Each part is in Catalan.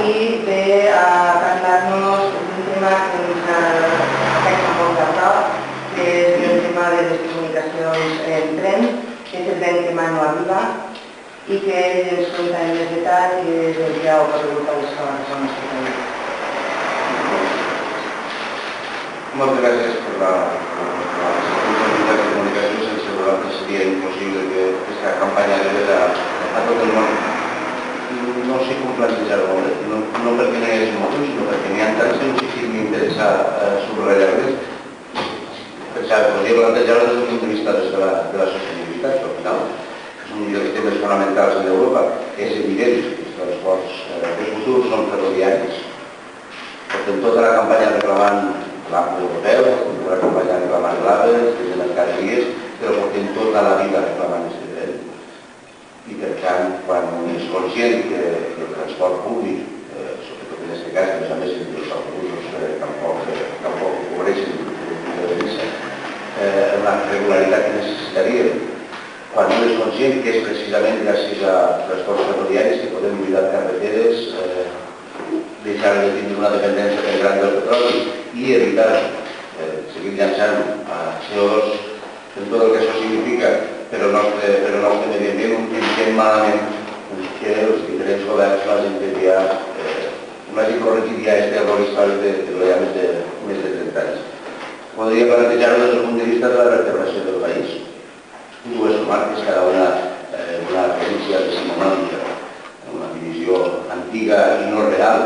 i ve a parlar-nos d'un tema que ens afecta molt a prop, que és el tema de les comunicacions en tren, que és el tren que mai no arriba i que ell ens conta en més detall que és el que ha ocorregut a les zones del nostre país. Moltes gràcies per la responsabilitat de comunicació. Sense vosaltres seria impossible que aquesta campanya arribés a tot el món. No sé com plantejar-ho, no perquè no hi hagi motius, sinó perquè n'hi ha tants que no sé si m'interessa subratllar-les. Podria plantejar-ho des del punt de vista de la sostenibilitat, que al final és un dels temes fonamentals en Europa. És evident que els transports de futur són ferroviaris. Portem tota la campanya reclamant l'AMP europeu, tota la campanya reclamant l'AVE, des de mercaderies, però portem tota la vida reclamant aquest tren. I per tant, quan un és conscient que el transport públic, sobretot en aquest cas, a més els autobusos tampoc cobreixen la regularitat que necessitaríem, quan un és conscient que és precisament gràcies a transports ferroviaris que podem oblidar carreteres, deixar de tenir una dependència tan gran del petroli i evitar seguir llançant CO2 en tot el que això significa per al nostre medi ambient, entenc malament que els diferents governs l'hagin corregit ja aquest error històric de ja més de 30 anys. Podria plantejar-ho des del punt de vista de la vertebració del país. Dues comarques, cada una una referència decimonònica, una divisió antiga i no real,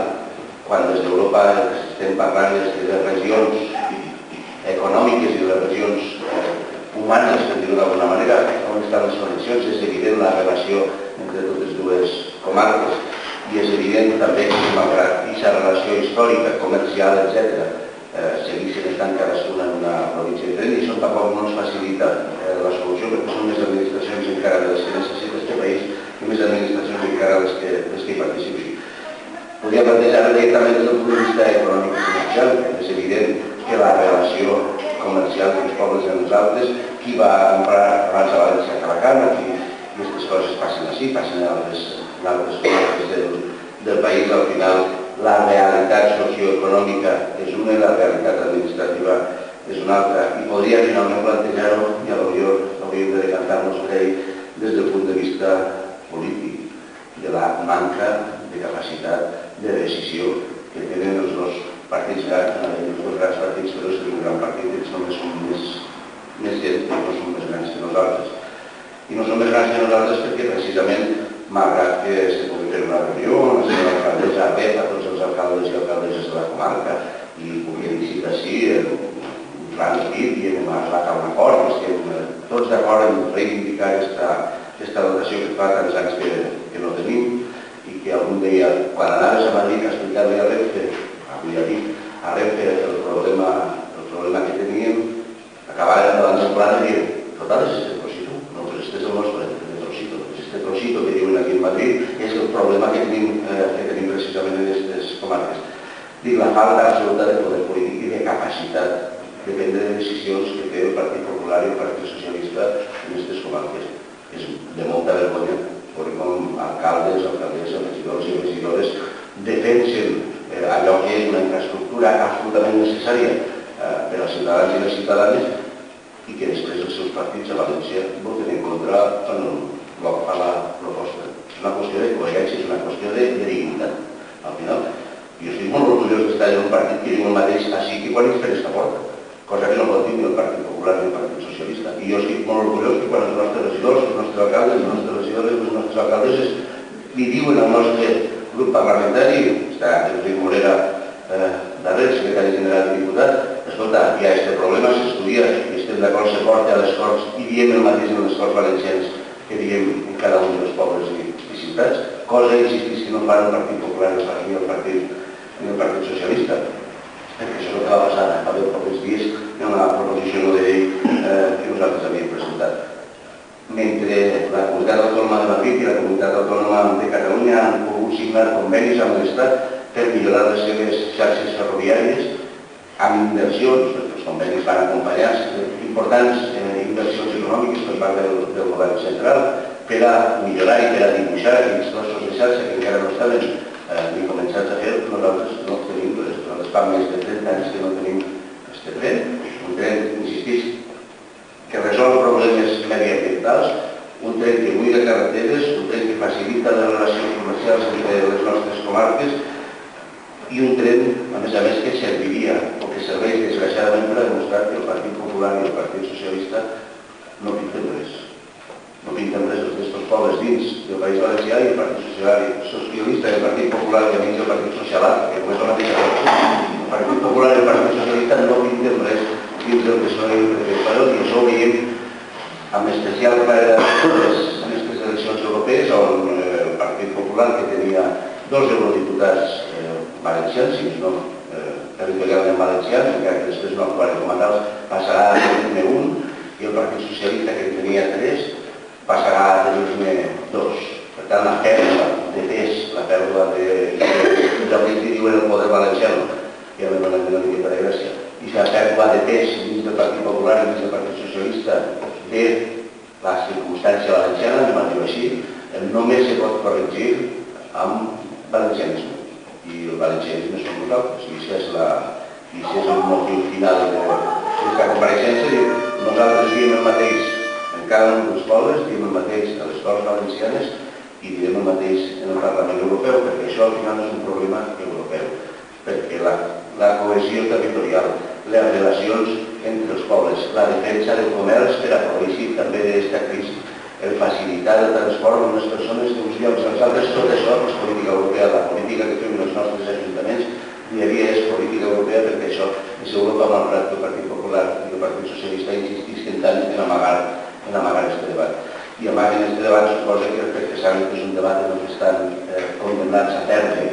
quan des d'Europa estem parlant de les regions econòmiques i de les regions humanes, per dir-ho d'alguna manera, on estan les connexions. És evident la relació entre totes dues comarques i és evident també que malgrat aquesta relació històrica, comercial, etc., segueixen estant cadascuna en una província diferent i això tampoc no ens facilita la solució perquè són més administracions encara de les que necessita aquest país i més administracions encara les que hi participen. Podria plantejar directament des del punt de vista econòmic i comercial. És evident que la relació comercial dels pobles amb els altres, qui va a comprar abans a València que a Alacant, i aquestes coses passen així, passen en altres comarques del país. Al final, la realitat socioeconòmica és una i la realitat administrativa és una altra. I podria finalment plantejar-ho, i potser hauríem de decantar-nos per ell des del punt de vista polític, de la manca de capacitat de decisió que tenen els dos partits grans, els dos grans partits, però és un gran partit, ells només són més gent, no són més grans que nosaltres. I no són més grans que nosaltres perquè precisament, malgrat que se pugui fer una reunió, la senyora alcaldessa rep a tots els alcaldes i alcaldesses de la comarca i puguin visitar així un plan d'equip i anem a arribar a un acord, estem tots d'acord en reivindicar aquesta dotació que fa tants anys que no tenim i que algun dia, quan anaves a Madrid a explicar-li a Renfe, avui aquí, a Renfe el problema que teníem, acabaven davant del plan i dient, total és este trocito, no, però este és el nostre trocito. Este trocito que diuen aquí en Madrid és el problema que tenim precisament en aquestes comarques. Dic, la falta absoluta de poder polític i de capacitat de prendre decisions que té el Partit Popular i el Partit Socialista en aquestes comarques. És de molta vergonya, perquè com alcaldes, alcaldesses, regidors i regidores defensen allò que és una infraestructura absolutament necessària per als ciutadans i les ciutadanes i que després els seus partits a València voten en contra quan fa la proposta. És una qüestió de coherència, és una qüestió de dignitat. Al final, jo estic molt orgullós d'estar en un partit que diu el mateix així que quan ells fent aquesta porta, cosa que no pot dir ni el Partit Popular ni el Partit Socialista. I jo estic molt orgullós que quan els nostres regidors, els nostres alcaldes, les nostres regidores, les nostres alcaldesses li diuen al nostre grup parlamentari, està Enric Morera darrere, secretari general i diputat, escolta, hi ha aquest problema, s'estudia i estem d'acord, se porta a les Corts i diem el mateix en les Corts Valencians que diem en cada un dels pobles i ciutats, cosa, insistís, que no fan el Partit Popular ni el Partit Socialista. Perquè això és el que va passar fa 10 pocs dies en la proposició de llei que nosaltres havíem presentat. Mentre la Comunitat Autònoma de Madrid i la Comunitat Autònoma de Catalunya han pogut signar convenis amb l'Estat per millorar les seves xarxes ferroviàries amb inversions, perquè els convenis van acompanyats d'importants inversions econòmiques per part del govern central per a millorar i per a dibuixar aquells trossos de xarxa que encara no estaven ni començats 30 anys que no tenim aquest tren, un tren, insistís, que resol problemes mediambientals, un tren que buida carreteres, un tren que facilita les relacions comercials entre les nostres comarques i un tren, a més, que serviria o que serveix desgraciadament per demostrar que el Partit Popular i el Partit Socialista no pinten res. No pinten res els d'estos pobles dins del País Valencià i el Partit Socialista i el Partit Popular i amics del Partit Socialista, que no és la mateixa cosa. El Partit Popular i el Partit Socialista no pinten res dins del PSOE i el PP espanyol, i això ho veiem amb especial claredat en aquestes eleccions europees, on el Partit Popular, que tenia 2 eurodiputats valencians, si no territorialment valencians, encara que després no actuarem com a tals, passarà a tenir-ne un, i el Partit Socialista, que en tenia 3, passarà a tenir-ne 2. Per tant, la pèrdua de pes, la pèrdua de el que diuen el poder valenciano, ja m'he donat una mica per a Gràcia, i la pèrdua de pes dins del Partit Popular i dins del Partit Socialista de la circumstància valenciana, anem a dir-ho així, només se pot corregir amb valencianisme. I el valencianisme som nosaltres, i això és el motiu final d'aquesta compareixença. Nosaltres diem el mateix en cada un dels pobles, diem el mateix a les Corts Valencianes i diem el mateix en el Parlament Europeu, perquè això al final és un problema europeu, perquè la cohesió territorial, les relacions entre els pobles, la defensa del comerç per a prohibir també d'aquesta crisi, el facilitar el transport de les persones d'uns llocs als altres, tot això és política europea. La política que fem els nostres ajuntaments dia a dia és política europea, perquè això és Europa, malgrat que el Partit Popular i el Partit Socialista insistisquen tant en amagar aquest debat. I amaguen aquest debat, suposa que perquè saben que és un debat en què estan condemnats a perdre